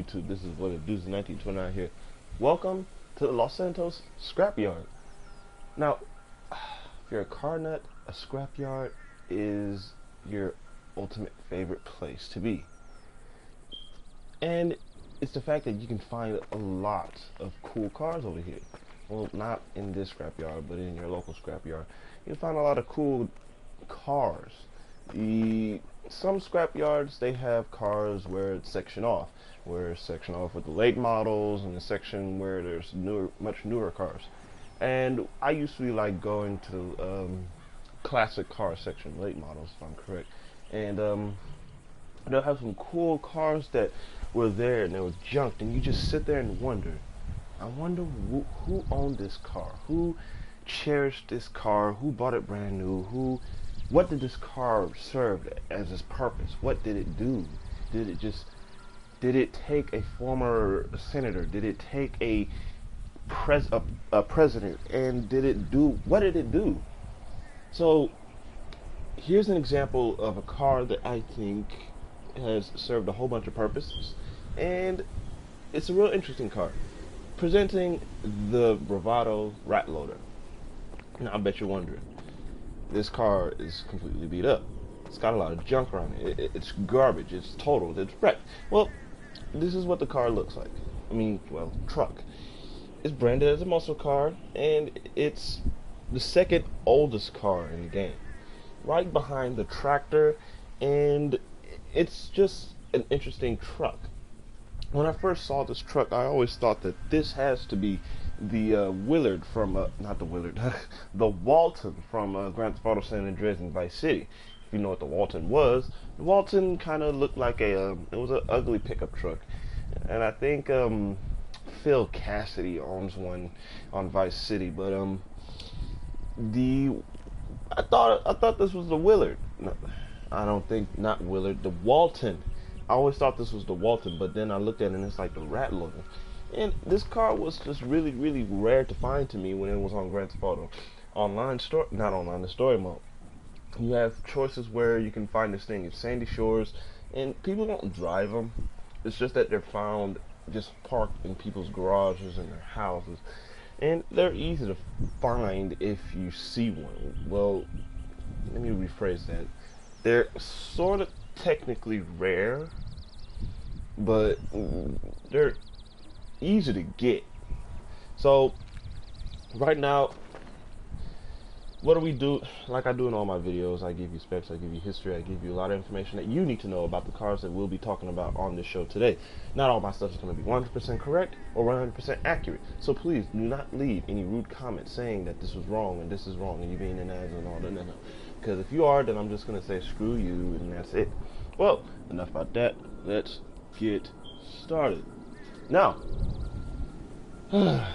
YouTube? This is what it does. 1929 here. Welcome to the Los Santos Scrapyard. Now, if you're a car nut, a scrapyard is your ultimate favorite place to be. And it's the fact that you can find a lot of cool cars over here. Well, not in this scrapyard, but in your local scrapyard. You can find a lot of cool cars. Some scrapyards, they have cars where it's sectioned off, with the late models, and the section where there's much newer cars. And I usually like going to the classic car section, late models, if I'm correct. And they'll have some cool cars that were there and they were junked, and you just sit there and wonder. I wonder who owned this car, who cherished this car, who bought it brand new, what did this car serve as its purpose? What did it do? Did it take a former senator? Did it take a president? And what did it do? So here's an example of a car that I think has served a whole bunch of purposes, and it's a real interesting car. Presenting the Bravado Rat Loader. Now I bet you're wondering, this car is completely beat up. It's got a lot of junk around it. It's garbage. It's totaled. It's wrecked. Well, this is what the car looks like. Truck. It's branded as a muscle car, and it's the second oldest car in the game, right behind the tractor, and it's just an interesting truck. When I first saw this truck, I always thought that this has to be the Willard from, not the Willard, the Walton from Grand Theft Auto San Andreas and Vice City. If you know what the Walton was, the Walton kind of looked like it was an ugly pickup truck. And I think Phil Cassidy owns one on Vice City, but I thought this was the Willard. No, I don't think, not Willard, the Walton. I always thought this was the Walton, but then I looked at it and it's like the Rat Loader. And this car was just really, really rare to find to me when it was on Grand Theft Auto online store, not online, the story mode. You have choices where you can find this thing in Sandy Shores, and people don't drive them. It's just that they're found just parked in people's garages and their houses, and they're easy to find if you see one. Well, let me rephrase that. They're sort of technically rare, but they're easy to get. So right now, what do we do? Like I do in all my videos, I give you specs, I give you history, I give you a lot of information that you need to know about the cars that we'll be talking about on this show today. Not all my stuff is going to be 100% correct or 100% accurate, so please do not leave any rude comments saying that this was wrong and this is wrong and you being an ass and all that. No. Because if you are, then I'm just going to say screw you and that's it. Well, enough about that. Let's get started. Now, the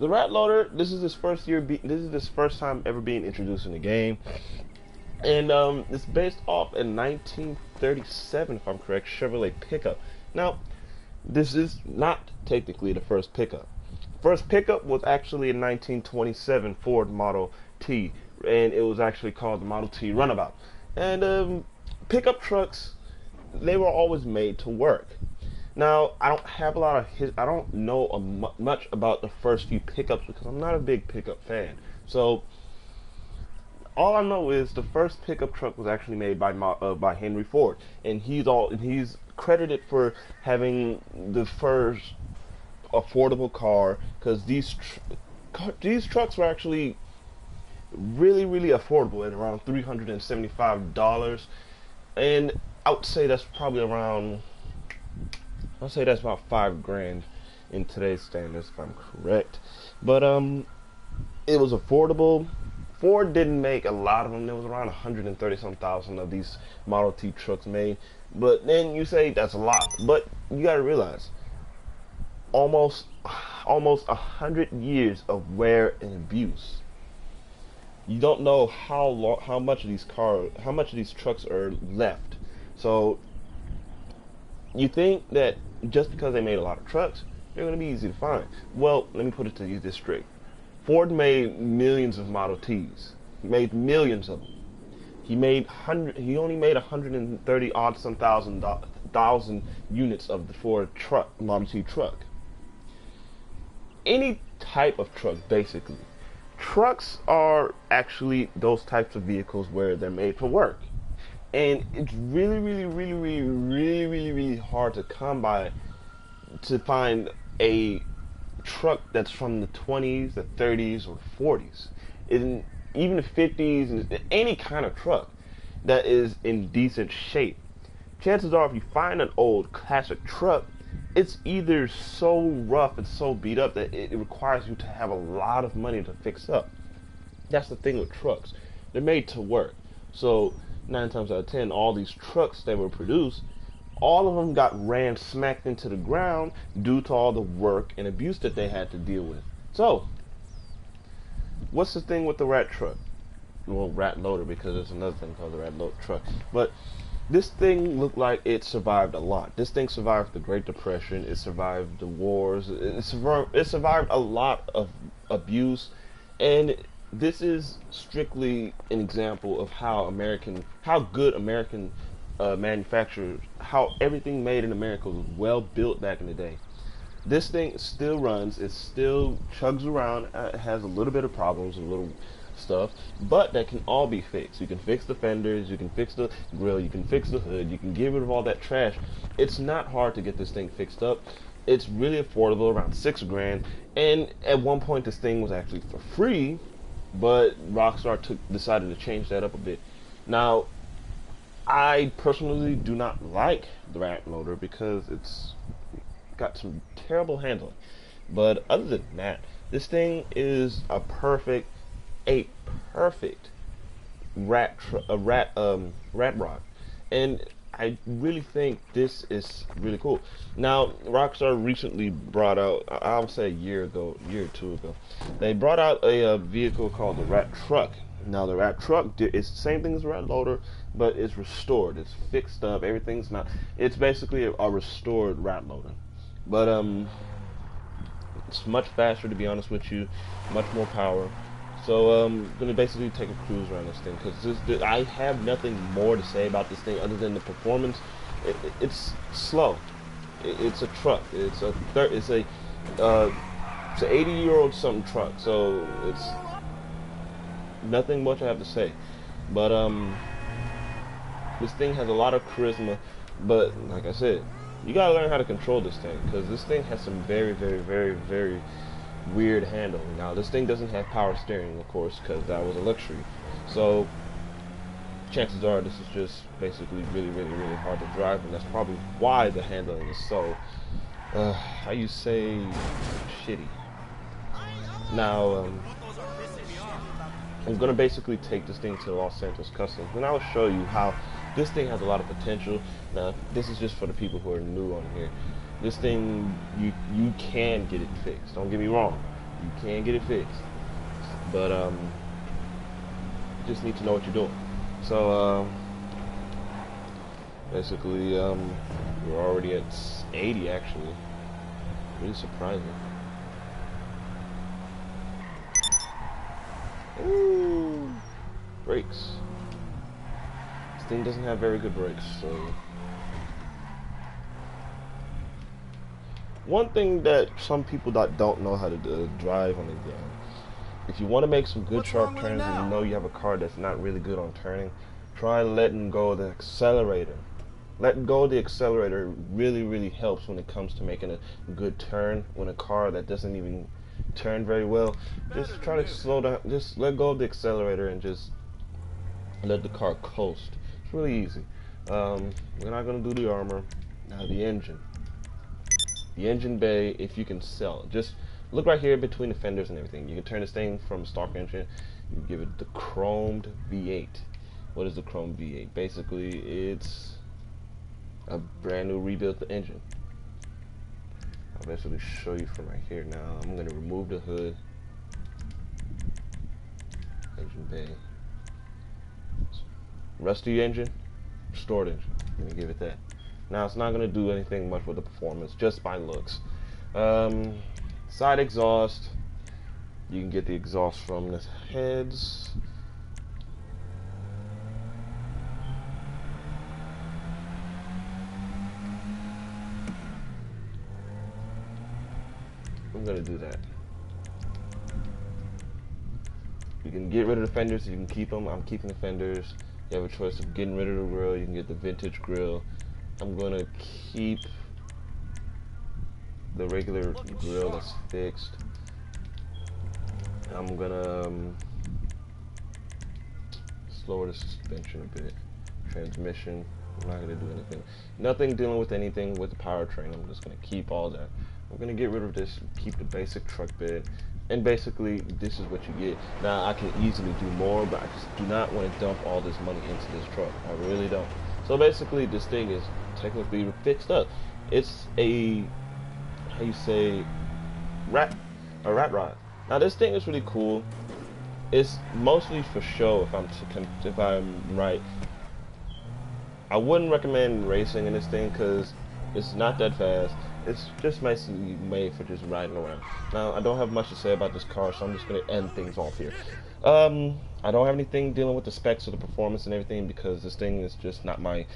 Rat Loader. This is his first year. This is his first time ever being introduced in the game, and it's based off a 1937, if I'm correct, Chevrolet pickup. Now, this is not technically the first pickup. First pickup was actually a 1927 Ford Model T, and it was actually called the Model T Runabout. And pickup trucks, they were always made to work. Now, I don't know much about the first few pickups because I'm not a big pickup fan. So all I know is the first pickup truck was actually made by Henry Ford, and he's credited for having the first affordable car, because these trucks were actually really, really affordable at around $375, and I would say that's probably around, I'll say that's about $5,000 in today's standards, if I'm correct. But it was affordable. Ford didn't make a lot of them. There was around 130-some thousand of these Model T trucks made. But then you say that's a lot. But you gotta realize, almost 100 years of wear and abuse. You don't know how much of these trucks are left. So you think that just because they made a lot of trucks, they're going to be easy to find. Well, let me put it to you this straight. Ford made millions of Model Ts. Made millions of them. He only made 130 odd some thousand units of the Ford truck, Model T truck. Any type of truck, basically. Trucks are actually those types of vehicles where they're made for work. And it's really hard to come by to find a truck that's from the 20s, the 30s, or 40s. In even the 50s, and any kind of truck that is in decent shape. Chances are, if you find an old classic truck, it's either so rough and so beat up that it requires you to have a lot of money to fix up. That's the thing with trucks. They're made to work. So 9 times out of 10, all these trucks that were produced, all of them got ran smacked into the ground due to all the work and abuse that they had to deal with. So, what's the thing with the rat truck? Well, rat loader, because there's another thing called the rat loader truck. But this thing looked like it survived a lot. This thing survived the Great Depression. It survived the wars. It survived a lot of abuse. And this is strictly an example of how good American manufacturers, how everything made in America was well built back in the day. This thing still runs. It still chugs around. It has a little bit of problems, a little stuff, but that can all be fixed. You can fix the fenders, you can fix the grill, you can fix the hood, you can get rid of all that trash. It's not hard to get this thing fixed up. It's really affordable, around $6 grand, and at one point this thing was actually for free, but Rockstar decided to change that up a bit. Now, I personally do not like the rat loader because it's got some terrible handling, but other than that, this thing is a perfect rat rock, and I really think this is really cool. Now, Rockstar recently brought out, I would say a year or two ago, they brought out a vehicle called the Rat Truck. Now, the Rat Truck is the same thing as the Rat Loader, but it's restored. It's fixed up. Everything's not. It's basically a restored Rat Loader, but it's much faster, to be honest with you, much more power. So I'm gonna basically take a cruise around this thing because I have nothing more to say about this thing other than the performance. It's slow. It's a truck. It's a 80-year-old something truck. So it's nothing much I have to say. But this thing has a lot of charisma. But like I said, you gotta learn how to control this thing because this thing has some very weird handling. Now, this thing doesn't have power steering, of course, because that was a luxury. So chances are this is just basically really hard to drive, and that's probably why the handling is so how you say shitty. Now I'm gonna basically take this thing to Los Santos Customs, and I'll show you how this thing has a lot of potential. Now, this is just for the people who are new on here. This thing, you can get it fixed. Don't get me wrong, you can get it fixed, but you just need to know what you're doing. So basically, we're already at 80 actually. Really surprising. Ooh, brakes. This thing doesn't have very good brakes, so. One thing that some people that don't know how to drive on the game, if you want to make some good sharp turns and you know you have a car that's not really good on turning, try letting go of the accelerator. Letting go of the accelerator really helps when it comes to making a good turn. When a car that doesn't even turn very well, just try to slow down, just let go of the accelerator and just let the car coast. It's really easy. We're not going to do the armor. Now the engine. The engine bay, if you can sell it. Just look right here between the fenders and everything. You can turn this thing from a stock engine. You give it the chromed V8. What is the chrome V8? Basically, it's a brand new rebuilt engine. I'll basically show you from right here now. I'm going to remove the hood. Engine bay. Rusty engine, restored engine. I'm going to give it that. Now, it's not going to do anything much with the performance, just by looks. Side exhaust. You can get the exhaust from the heads. I'm gonna do that. You can get rid of the fenders, you can keep them. I'm keeping the fenders. You have a choice of getting rid of the grill. You can get the vintage grill. I'm gonna keep the regular grill that's fixed. I'm gonna lower the suspension a bit. Transmission, I'm not gonna do anything. Nothing dealing with anything with the powertrain. I'm just gonna keep all that. I'm gonna get rid of this, keep the basic truck bed, and basically this is what you get. Now I can easily do more, but I just do not want to dump all this money into this truck. I really don't. So basically this thing is technically fixed up. It's a, how you say, rat rod. Now this thing is really cool. It's mostly for show, if I'm right. I wouldn't recommend racing in this thing because it's not that fast. It's just basically made for just riding around. Now I don't have much to say about this car, so I'm just gonna end things off here. I don't have anything dealing with the specs or the performance and everything because this thing is just not my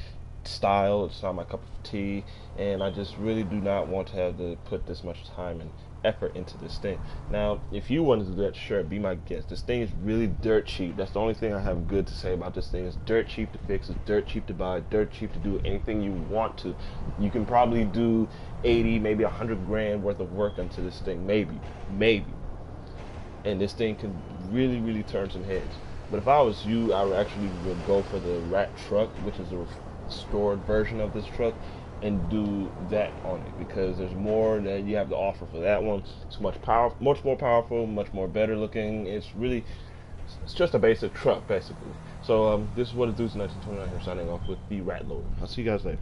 style. It's not my cup of tea, and I just really do not want to have to put this much time and effort into this thing. Now, if you want to do that, sure, be my guest. This thing is really dirt cheap. That's the only thing I have good to say about this thing. It's dirt cheap to fix, it's dirt cheap to buy, dirt cheap to do anything you want to. You can probably do 80, maybe 100 grand worth of work into this thing, maybe. And this thing can really turn some heads. But if I was you, I would actually go for the Rat truck, which is a restored version of this truck, and do that on it because there's more that you have to offer for that one. It's much more powerful, much more better looking. It's just a basic truck basically. So this is what it does in 1929 here, signing off with the Rat Loader. I'll see you guys later.